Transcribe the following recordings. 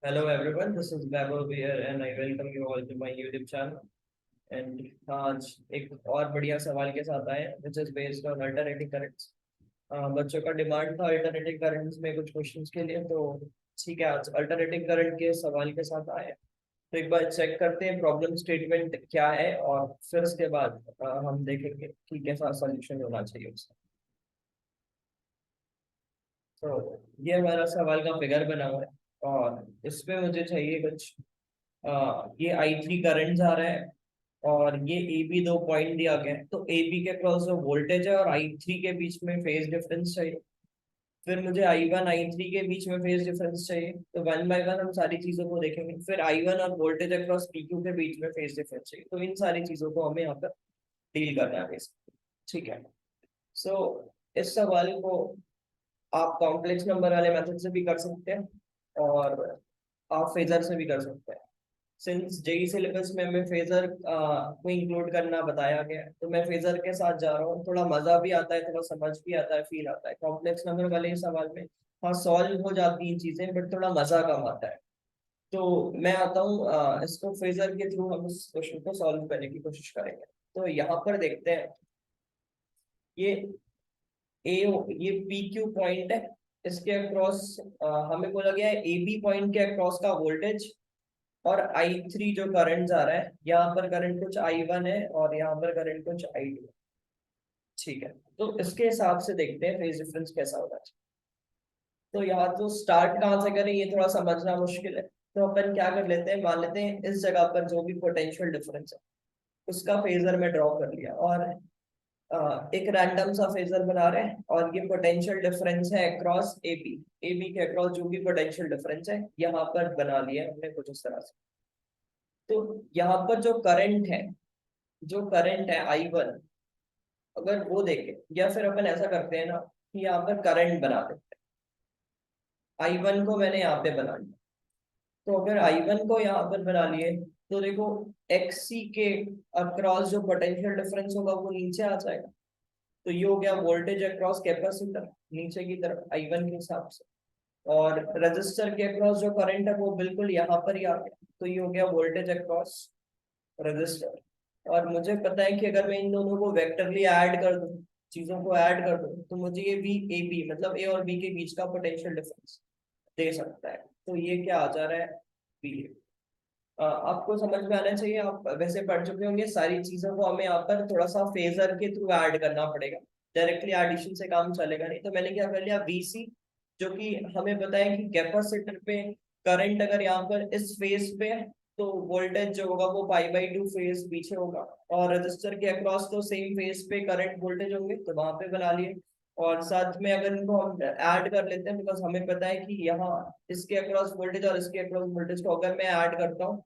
Hello everyone, this is Vaibhav here and I welcome you all to my YouTube channel. And आज एक और बढ़िया सवाल के साथ आए which is based on alternating currents. बच्चों का डिमांड था अल्टरनेटिंग करंट्स में कुछ क्वेश्चंस के लिए, तो ठीक है आज अल्टरनेटिंग करंट के सवाल के साथ आए। तो एक बार चेक करते हैं प्रॉब्लम स्टेटमेंट क्या है और फिर उसके बाद हम देखेंगे कि कैसा सॉल्यूशन होना चाहिए उसका। तो ये हमारा सवाल का फिगर बना हुआ है और इसमें मुझे चाहिए कुछ ये I3 करंट जा रहा है और ये ए बी दो पॉइंट दिया गया है, तो ए बी के क्रॉस जो वोल्टेज है और I3 के बीच में फेज डिफरेंस चाहिए। फिर मुझे I1 I3 के बीच में फेज डिफरेंस चाहिए, तो वन बाय वन हम सारी चीजों को देखेंगे। फिर I1 और वोल्टेज अक्रॉस PQ के बीच में फेज डिफरेंस चाहिए, तो इन सारी चीजों को हमें यहाँ पर डील करना है basically। ठीक है। सो इस सवाल को आप कॉम्प्लेक्स नंबर वाले मेथड से भी कर सकते हैं और आप फेजर से भी कर सकते हैं। सिंस जेई सिलेबस में हमें फेजर को इंक्लूड करना बताया गया है, तो मैं फेजर के साथ जा रहा हूँ। थोड़ा मजा भी आता है, थोड़ा समझ भी आता है, फील आता है। कॉम्प्लेक्स नंबर वाले सवाल में हाँ सॉल्व हो जाती हैं चीजें, बट थोड़ा मजा कम आता है। तो मैं आता हूँ इसको फेजर के थ्रू हम इस क्वेश्चन को सॉल्व करने की कोशिश करेंगे। तो यहाँ पर देखते हैं ये ए ये पी क्यू पॉइंट है, इसके अक्रॉस हमें बोला गया है ए बी पॉइंट के अक्रॉस का वोल्टेज और I3 जो करंट जा रहा है, यहाँ पर करंट कुछ I1 है और यहाँ पर करंट कुछ I2 है। ठीक है, तो इसके हिसाब से देखते हैं फेज डिफरेंस कैसा होगा। तो यहाँ तो स्टार्ट कहाँ से करें ये थोड़ा समझना मुश्किल है, तो अपन क्या कर लेते हैं, मान लेते हैं इस जगह पर जो भी पोटेंशियल डिफरेंस है उसका फेजर में ड्रॉ कर लिया और एक रैंडम सा फेजर बना रहे हैं और ये पोटेंशियल डिफरेंस है अक्रॉस ए बी के अक्रॉस जो भी पोटेंशियल डिफरेंस है यहाँ पर बना लिया हमने कुछ इस तरह से। तो यहाँ पर जो करंट है I1, अगर वो देखें या फिर अपन ऐसा करते हैं ना कि यहाँ पर करंट बना देते हैं। I1 को मैंने यहाँ पे बना लिया, तो अगर I1 को यहाँ पर बना लिए तो देखो XC के अक्रॉस जो पोटेंशियल डिफरेंस होगा वो नीचे आ जाएगा। तो ये हो गया वोल्टेज अक्रॉस कैपेसिटर नीचे की तरफ I1 के हिसाब से, और रजिस्टर के अक्रॉस जो करंट है वो बिल्कुल यहाँ पर ही आ गया, तो ये हो गया वोल्टेज अक्रॉस रजिस्टर। और मुझे पता है कि अगर मैं इन दोनों को वेक्टरली ऐड कर दूं, चीजों को ऐड कर दूं, तो मुझे ये भी ए बी मतलब ए और बी के बीच का पोटेंशियल डिफरेंस दे सकता है। तो ये क्या आ जा रहा है, बी। आपको समझ में आना चाहिए, आप वैसे पढ़ चुके होंगे सारी चीजों को, हमें यहाँ पर थोड़ा सा फेजर के थ्रू ऐड करना पड़ेगा। डायरेक्टली एडिशन से काम चलेगा नहीं, तो मैंने क्या कर लिया VC, जो कि हमें पता है कि कैपेसिटर पे करंट अगर यहाँ पर इस फेज पे है तो वोल्टेज जो होगा वो π/2 फेज पीछे होगा, और रजिस्टर के अक्रॉस तो सेम फेज पे करंट वोल्टेज होंगे, तो वहां पे बना लिए। और साथ में अगर इनको हम ऐड कर लेते हैं, बिकॉज हमें पता है कि यहाँ इसके अक्रॉस वोल्टेज और इसके अक्रॉस वोल्टेज को अगर मैं ऐड करता हूँ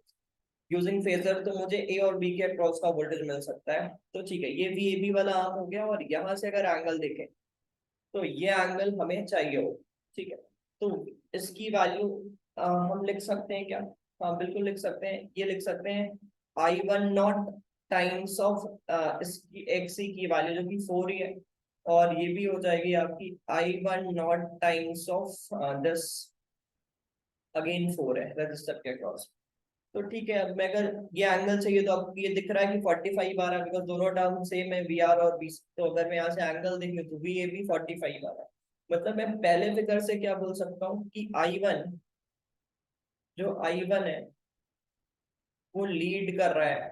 यूजिंग फेजर, तो मुझे ए और बी के अक्रॉस का वोल्टेज मिल सकता है। तो ठीक है, ये वी ए बी वाला आम हो गया। और यहाँ से अगर एंगल देखें तो ये एंगल हमें चाहिए हो। ठीक है, तो इसकी वैल्यू हम लिख सकते हैं क्या, हाँ बिल्कुल लिख सकते हैं। ये लिख सकते हैं I1 नॉट टाइम्स ऑफ इसकी XC की वैल्यू जो कि 4 ही है, और ये भी हो जाएगी आपकी I1 not times of this, again 4 है रजिस्टर के अक्रॉस। तो ठीक है, अब मैं अगर ये एंगल चाहिए तो आपको ये दिख रहा है कि 45 आ रहा है, बिकॉज दोनों टर्म सेम है VR और BC। तो अगर मैं यहाँ से एंगल देख लूँ तो VAB 45 आ रहा है। मतलब मैं पहले फिगर से क्या बोल सकता हूँ कि I1 है वो लीड कर रहा है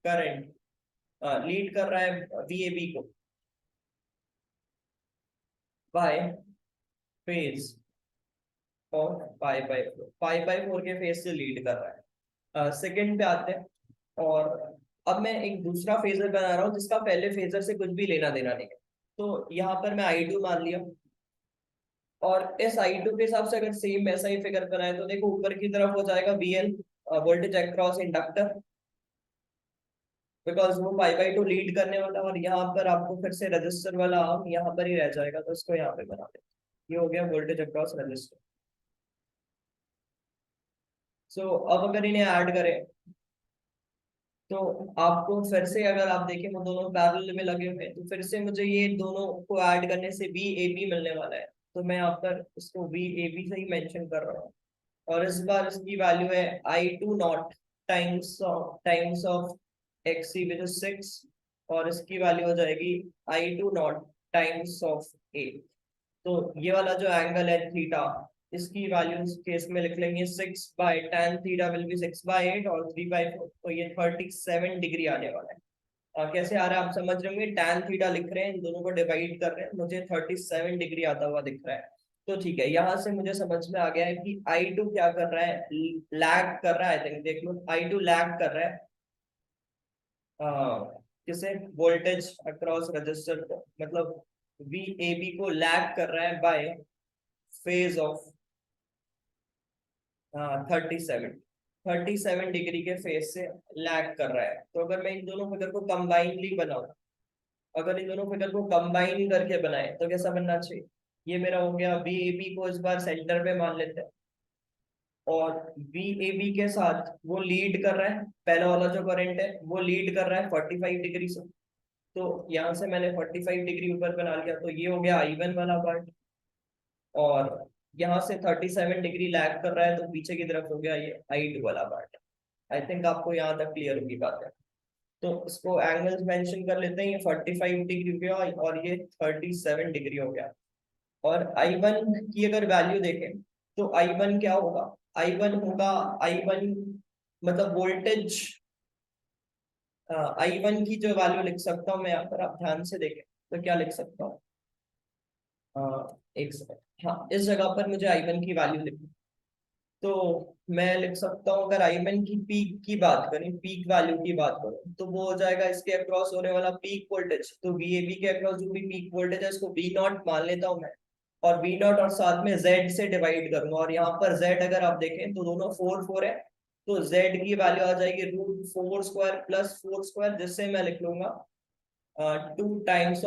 करंट, लीड कर रहा है VAB को bye phase of pi by four के फेज से लीड कर रहा है। सेकंड पे आते हैं, और अब मैं एक दूसरा फेजर बना रहा हूँ जिसका पहले फेजर से कुछ भी लेना देना नहीं है। तो यहाँ पर मैं I2 मान लिया, और इस I2 के हिसाब से अगर सेम ऐसा ही फिगर बनाए तो देखो ऊपर की तरफ हो जाएगा VL, voltage across inductor, because वो π/2 लीड करने वाला। और यहाँ पर आपको फिर से रजिस्टर वाला आर्म यहाँ पर ही रह जाएगा, तो इसको यहाँ पे बना दे। ये हो गया वोल्टेज अक्रॉस रजिस्टर। सो अब अगर इन्हें ऐड करें तो आपको फिर से अगर आप देखें वो दोनों पैरेलल में लगे हुए हैं, तो फिर से मुझे ये दोनों को ऐड करने से VAB मिलने वाला है। तो मैं यहाँ पर इसको VAB से ही मेंशन कर रहा हूँ। और इस बार इसकी वैल्यू है I2 not times of XC which is 6, और इसकी वैल्यू हो जाएगी I2 not times of A। तो ये वाला जो एंगल है थीटा, इसकी वैल्यू इस केस में लिख लेंगे 6/tan थीटा विल बी 6/8 और 3/4, तो ये 37 डिग्री आने वाला है। कैसे आ रहा है आप समझ रहे होंगे, tan थीटा लिख रहे हैं, इन दोनों को डिवाइड कर रहे हैं, मुझे 37 डिग्री आता हुआ दिख रहा है। तो ठीक है, यहाँ से मुझे समझ में आ गया है कि I2 क्या कर रहा है, लैग कर रहा है। आई थिंक देख लो, I2 लैग कर रहा है किसे, वोल्टेज अक्रॉस रजिस्टर को, मतलब VAB को लैग कर रहा है बाय फेज ऑफ 37 के फेज से लैग कर रहा है। तो अगर मैं इन दोनों फिगर को कंबाइनली बनाऊं, अगर इन दोनों फिगर को कंबाइन करके बनाए तो कैसा बनना चाहिए, ये मेरा हो गया VAB को इस बार सेंटर पे मान लेते हैं, और VAB के साथ वो लीड कर रहा है, पहला वाला जो करंट है वो लीड कर रहा है 45 डिग्री से। तो यहाँ से मैंने 45 डिग्री ऊपर बना लिया, तो ये हो गया I1 वाला पार्ट, और यहाँ से 37 डिग्री लैग कर रहा है, तो पीछे की तरफ हो गया ये I2 वाला पार्ट। आई थिंक आपको यहाँ तक क्लियर होगी बात है। तो इसको एंगल्स मेंशन कर लेते हैं, ये 45 डिग्री हो गया और ये 37 डिग्री हो गया। और I1 की अगर वैल्यू देखें तो I1 क्या होगा, I1 होगा, I1 मतलब वोल्टेज, I1 की जो वैल्यू लिख सकता हूँ मैं यहाँ पर, आप ध्यान से देखें तो क्या लिख सकता हूँ, एक सेकंड, हाँ इस जगह पर मुझे I1 की वैल्यू लिखनी, तो मैं लिख सकता हूँ, अगर I1 की पीक की बात करें, पीक वैल्यू की बात करें, तो वो हो जाएगा इसके अक्रॉस होने वाला पीक वोल्टेज। तो VAB के अक्रॉस जो भी पीक वोल्टेज है इसको V0 मान लेता हूँ मैं, और V0 और साथ में Z से डिवाइड करूंगा, और यहाँ पर Z अगर आप देखें तो दोनों 4 4 है, तो Z की वैल्यू आ जाएगी √4² प्लस 4², जिससे मैं लिख लूंगा 4 टाइम्स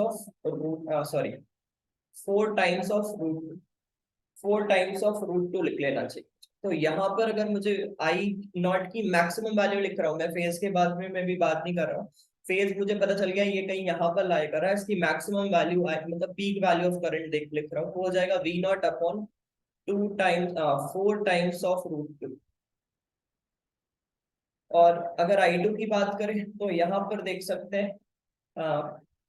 ऑफ √2 लिख लेना चाहिए। तो यहाँ पर अगर मुझे I0 की मैक्सिमम वैल्यू लिख रहा हूँ मैं, फेज के बाद में मैं भी बात नहीं कर रहा हूँ, फेज मुझे पता चल गया ये कहीं यहाँ पर लाई कर रहा है, इसकी मैक्सिमम वैल्यू मतलब पीक वैल्यू ऑफ करंट देख लिख रहा हूँ, वो हो जाएगा V0/2 टाइम्स 4 टाइम्स ऑफ √2। और अगर I2 की बात करें तो यहाँ पर देख सकते हैं,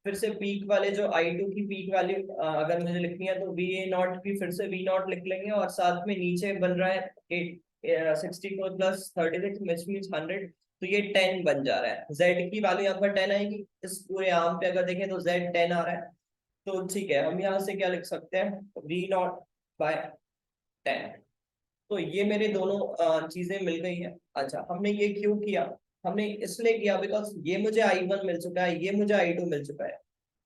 फिर से पीक वाले जो I2 की पीक वैल्यू अगर मुझे लिखनी है तो VA0 की फिर से V0 लिख लेंगे, और साथ में नीचे बन रहा है 64 प्लस 36 विच मींस 100, तो ये 10 बन जा रहा है। Z की वैल्यू यहाँ पर 10 आएगी, इस पूरे आर्म पे अगर देखें तो Z 10 आ रहा है। तो ठीक है, हम यहाँ से क्या लिख सकते हैं, V0/10। तो ये मेरे दोनों चीजें मिल गई है। अच्छा, हमने ये क्यों किया, हमने इसलिए किया बिकॉज ये मुझे I1 मिल चुका है, ये मुझे I2 मिल चुका है,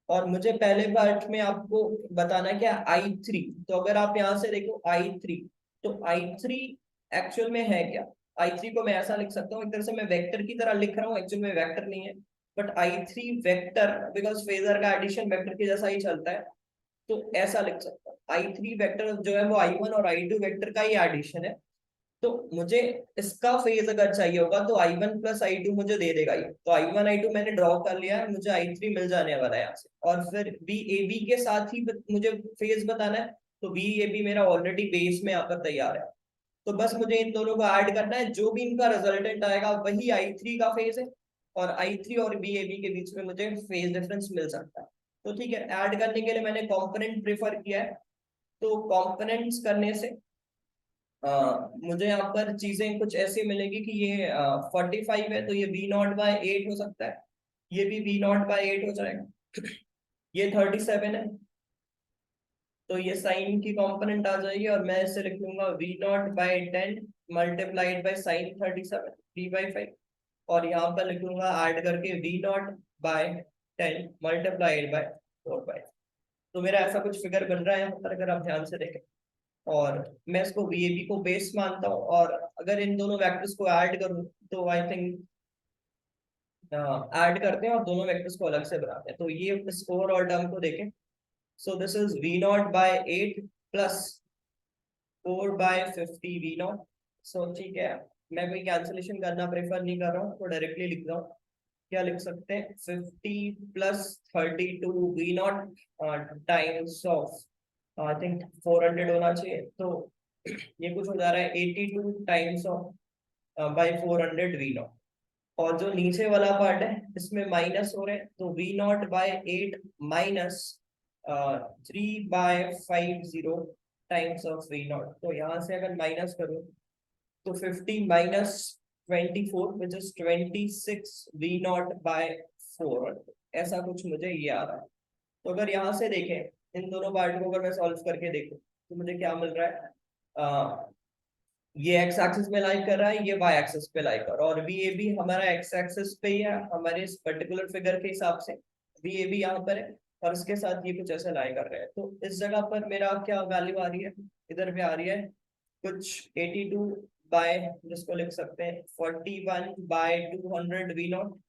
और मुझे पहले पार्ट में आपको बताना है क्या, I3। तो अगर आप यहाँ से देखो I3, तो I3 एक्चुअल में है क्या, I3 को मैं ऐसा लिख सकता हूँ, एक तरह से मैं वेक्टर की तरह लिख रहा हूँ, एक्चुअल में वेक्टर नहीं है, but I3 vector, because phasor का एडिशन वेक्टर के जैसा ही चलता है, तो ऐसा लिख सकता हूँ। I3 वेक्टर जो है वो I1 और I2 वेक्टर का ही एडिशन है। तो मुझे इसका फेज अगर चाहिए होगा तो I1 प्लस I2 मुझे दे देगा ये, तो I1 I2 मैंने ड्रॉ कर लिया है, मुझे I3 मिल जाने वाला है यहाँ से। और फिर VAB के साथ ही मुझे फेज बताना है, तो VAB मेरा ऑलरेडी बेस में यहाँ पर तैयार है, तो बस मुझे इन दोनों को ऐड करना है, जो भी इनका रिजल्टेंट आएगा वही I3 का फेज है, और I3 और VAB के बीच में मुझे फेज डिफरेंस मिल सकता है। तो ठीक है, ऐड करने के लिए मैंने कंपोनेंट प्रेफर किया है, तो कंपोनेंट्स करने से मुझे यहाँ पर चीजें कुछ ऐसी मिलेगी कि ये 45 है, तो ये V0/8 हो सकता है, ये भी V0/8 हो जाएगा, ये 37 है, तो ये साइन की कंपोनेंट आ जाएगी, और मैं इसे लिख लूंगा V0/10 मल्टीप्लाइड बाई साइन 37 3/5, और यहाँ पर लिख लूंगा ऐड करके V0/10 मल्टीप्लाइड बाई 4/5। तो मेरा ऐसा कुछ फिगर बन रहा है यहाँ पर, अगर आप ध्यान से देखें, और मैं इसको VAB को बेस मानता हूँ, और अगर इन दोनों वेक्टर्स को ऐड करूँ तो आई थिंक ऐड करते हैं और दोनों वेक्टर्स को अलग से बनाते हैं, तो ये इस ओवरऑल टर्म को देखें, so this is V0/8 plus 4/50 V0। सो ठीक है, मैं कोई कैंसिलेशन करना प्रेफर नहीं कर रहा हूँ, तो डायरेक्टली लिख रहा हूँ, क्या लिख सकते हैं, 50 plus 32 V0 times of, I think 400 होना चाहिए, तो ये कुछ हो जा रहा है 82 times of by 400 V naught. और जो नीचे वाला पार्ट है इसमें माइनस हो रहे हैं, तो V naught by 8 minus 3/50 times of V naught. तो यहाँ से अगर माइनस करूँ तो 50 minus 24 which is 26 V naught by 4। ऐसा कुछ मुझे ये आ रहा है। तो अगर यहाँ से देखें इन दोनों पार्ट को अगर मैं सॉल्व करके देखूं तो मुझे क्या मिल रहा है, ये एक्स एक्सिस पे लाई कर रहा है, ये वाई एक्सिस पे लाई कर रहा है, और वी ए बी हमारा एक्स एक्सिस पे ही है हमारे इस पर्टिकुलर फिगर के हिसाब से। वी ए बी यहाँ पर है और इसके साथ ये कुछ ऐसे लाई कर रहे हैं। तो इस जगह पर मेरा क्या वैल्यू आ रही है, इधर भी आ रही है कुछ 82 बाय, जिसको लिख सकते हैं 41/200 वी नॉट,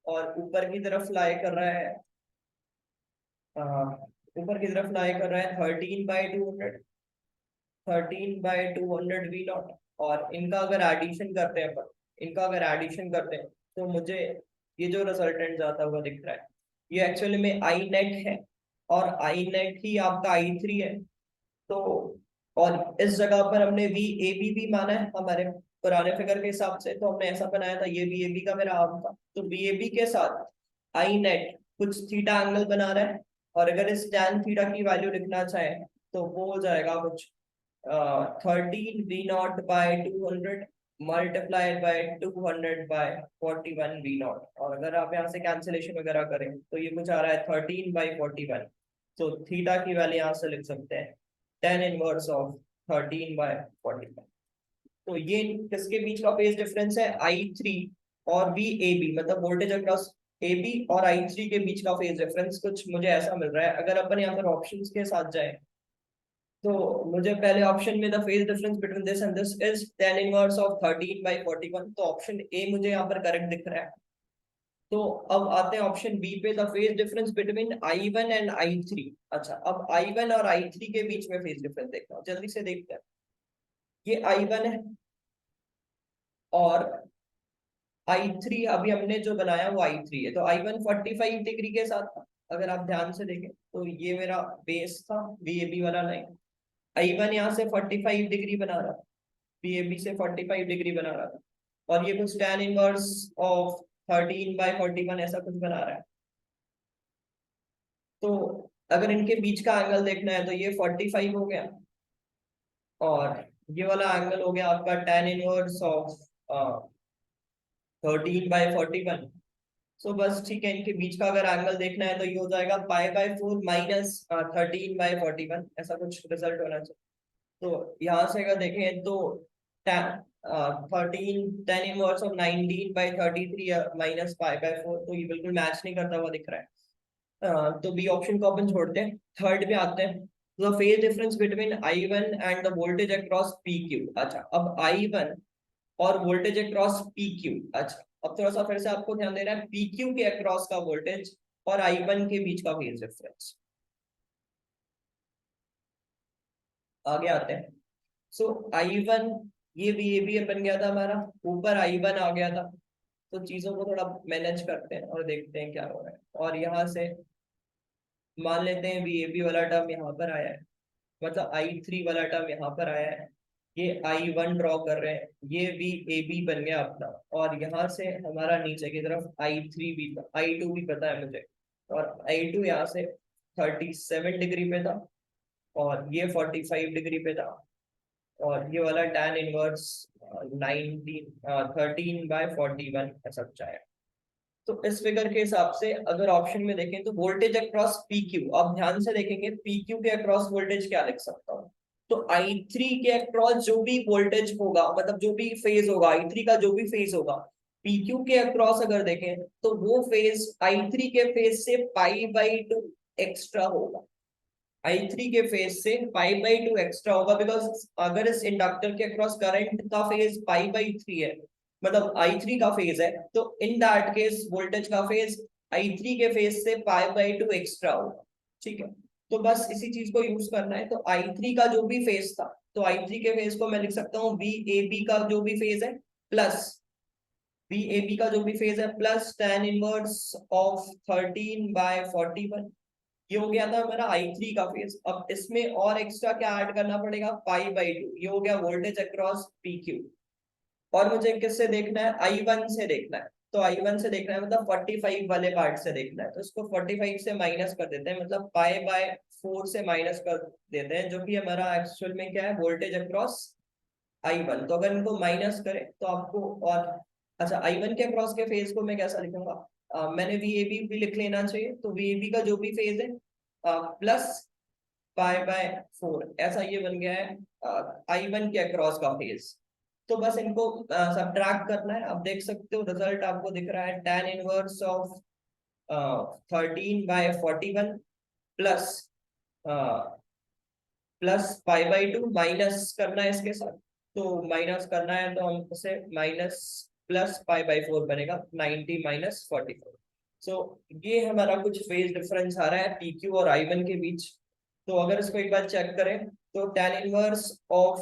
और ऊपर की तरफ लाई कर रहा है ऊपर की तरफ लाई कर रहा है 13/200 वी नॉट। और इनका अगर एडिशन करते हैं अपन, इनका अगर एडिशन करते हैं तो मुझे ये जो रिजल्टेंट जाता हुआ दिख रहा है ये एक्चुअली में आई नेट है, और आई नेट ही आपका आई थ्री है। तो और इस जगह पर हमने वी ए बी भी माना है हमारे पुराने फिगर के हिसाब से, तो हमने ऐसा बनाया था, ये वी ए बी का मेरा आर्म था। तो वी ए बी के साथ आई नेट कुछ थीटा एंगल बना रहा है, और अगर इस टैन थीटा की वैल्यू लिखना चाहे तो वो हो जाएगा कुछ 13 V0/200 मल्टीप्लाइड बाय 200/41 V0। और अगर आप यहाँ से कैंसिलेशन वगैरह करें तो ये कुछ आ रहा है 13/41। तो थीटा की वैल्यू यहाँ से लिख सकते हैं tan इनवर्स ऑफ 13/41। तो ये किसके बीच का फेज डिफरेंस है, आई थ्री और वी ए बी, मतलब वोल्टेज अक्रॉस ए बी और आई थ्री के बीच का फेज डिफरेंस कुछ मुझे ऐसा मिल रहा है। अगर अपन यहाँ पर ऑप्शंस के साथ जाए तो मुझे पहले ऑप्शन में the phase difference between this and this is tan inverse of 13/41, तो ऑप्शन ए मुझे यहाँ पर करेक्ट दिख रहा है। तो अब आते हैं ऑप्शन बी पे, the phase difference between I one and I three. अच्छा, अब आई वन और आई थ्री के बीच में फेज डिफरेंस देखना हो, जल्दी से देखते हैं। ये आई वन है और आई थ्री अभी हमने जो बनाया वो आई थ्री है। तो आई वन 45 डिग्री के साथ था, अगर आप ध्यान से देखें तो ये मेरा बेस था वी ए बी वाला लाइन। आई वन यहाँ से 45 डिग्री बना रहा था, वी ए बी से 45 डिग्री बना रहा था, और ये कुछ tan इनवर्स ऑफ 13/41 ऐसा कुछ बना रहा है। तो अगर इनके बीच का एंगल देखना है तो ये 45 हो गया, और ये वाला एंगल हो गया आपका tan इनवर्स ऑफ 13/41। सो बस ठीक है, इनके बीच का अगर एंगल देखना है तो ये हो जाएगा π/4 माइनस 13/41, ऐसा कुछ रिजल्ट होना चाहिए। तो यहाँ से अगर देखें तो 13 इनवर्स ऑफ 19/33 माइनस π/4, तो ये बिल्कुल मैच नहीं करता हुआ दिख रहा है। तो बी ऑप्शन को अपन छोड़ते हैं, थर्ड पे आते हैं। तो phase difference between I one and the voltage across P Q. अच्छा, अब आई वन और वोल्टेज अक्रॉस पी क्यू। अच्छा, अब थोड़ा सा फिर से आपको ध्यान देना है पी क्यू के अक्रॉस का वोल्टेज और आई वन के बीच का फेज डिफरेंस। आगे आते हैं। सो आई वन, ये भी बन गया था हमारा, ऊपर आई वन आ गया था। तो चीजों को थोड़ा मैनेज करते हैं और देखते हैं क्या हो रहा है। और यहाँ से मान लेते हैं वी ए बी वाला टर्म यहाँ पर आया है, मतलब आई थ्री वाला टर्म यहाँ पर आया है, ये आई वन ड्रॉ कर रहे हैं, ये वी ए बी बन गया अपना, और यहाँ से हमारा नीचे की तरफ आई थ्री भी, आई टू भी पता है मुझे, और आई टू यहाँ से 37 डिग्री पे था, और ये 45 डिग्री पे था, और ये वाला tan इनवर्स 13/41 ऐसा कुछ आया। तो इस फिगर के हिसाब से अगर ऑप्शन में देखें तो वोल्टेज अक्रॉस पी क्यू, आप ध्यान से देखेंगे पी क्यू के अक्रॉस वोल्टेज क्या लिख सकता हूँ, तो आई थ्री के अक्रॉस जो भी वोल्टेज होगा, मतलब जो भी फेज होगा आई थ्री का, जो भी फेज होगा पी क्यू के अक्रॉस अगर देखें तो वो फेज आई थ्री के फेज से π/2 एक्स्ट्रा होगा। आई थ्री के फेज से π/2 एक्स्ट्रा होगा, बिकॉज अगर इस इंडक्टर के अक्रॉस करंट का फेज π/3 है, मतलब आई थ्री का फेज है, तो इन दैट केस वोल्टेज का फेज आई थ्री के फेज से π/2 एक्स्ट्रा होगा। ठीक है, तो बस इसी चीज को यूज करना है। तो आई थ्री का जो भी फेज था, तो आई थ्री के फेज को मैं लिख सकता हूँ वी ए बी का जो भी फेज है प्लस वी ए बी का जो भी फेज है प्लस tan इनवर्स ऑफ 13/41। ये हो गया था मेरा I3 का फेज। अब इसमें और एक्स्ट्रा क्या ऐड करना पड़ेगा, पाई/2। ये हो गया वोल्टेज अक्रॉस PQ। और मुझे किससे देखना है, I1 से देखना है। तो I1 से देखना है मतलब 45 वाले पार्ट से देखना है, तो इसको 45 से माइनस कर देते हैं, मतलब पाई/4 से माइनस कर देते हैं, जो कि हमारा एक्चुअल में क्या है, वोल्टेज अक्रॉस I1। तो अगर इनको माइनस करें तो आपको, और अच्छा I1 के अक्रॉस के फेज को मैं कैसा लिखूंगा, मैंने VAB भी लिख लेना चाहिए, तो VAB का जो भी फेज है प्लस पाई/4, ऐसा ये बन गया है I1 के अक्रॉस का फेज। तो बस इनको सब्ट्रैक्ट करना है। आप देख सकते हो रिजल्ट आपको दिख रहा है, tan इनवर्स ऑफ 13/41 प्लस पाई/2 माइनस करना है इसके साथ। तो माइनस करना है तो हम उसे माइनस प्लस पाई/4 बनेगा 90 माइनस 44। सो ये हमारा कुछ फेज डिफरेंस आ रहा है PQ और I1 के बीच। तो अगर इसको एक बार चेक करें तो tan इनवर्स ऑफ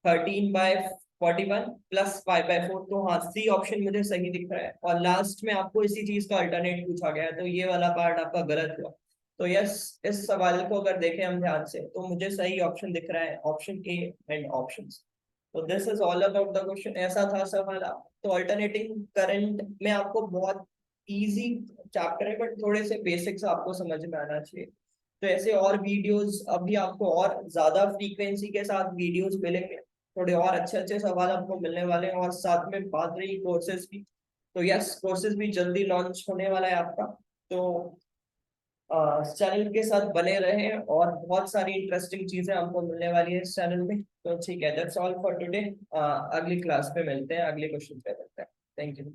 13/41 प्लस पाई/4, तो हाँ सी ऑप्शन मुझे सही दिख रहा है। और लास्ट में आपको इसी चीज का अल्टरनेट पूछा गया है, तो ये वाला पार्ट आपका गलत हुआ। तो यस, इस सवाल को अगर देखें हम ध्यान से तो मुझे सही ऑप्शन दिख रहा है, ऑप्शन ए एंड ऑप्शंस। तो this is all about the question, ऐसा था सवाल। तो अल्टरनेटिंग करंट में आपको बहुत इजी चैप्टर है, बट थोड़े से बेसिक्स आपको समझ में आना चाहिए। तो ऐसे और वीडियोस अभी आपको और ज्यादा फ्रीक्वेंसी के साथ वीडियोस मिलेंगे, थोड़े और अच्छे अच्छे सवाल आपको मिलने वाले हैं। और साथ में बात रही कोर्सेज की, तो यस कोर्सेज भी जल्दी लॉन्च होने वाला है आपका। तो चैनल के साथ बने रहे, और बहुत सारी इंटरेस्टिंग चीजें हमको मिलने वाली है इस चैनल में। तो ठीक है, दैट्स ऑल फॉर टुडे। अगली क्लास पे मिलते हैं, अगले क्वेश्चन पे मिलते हैं। Thank you.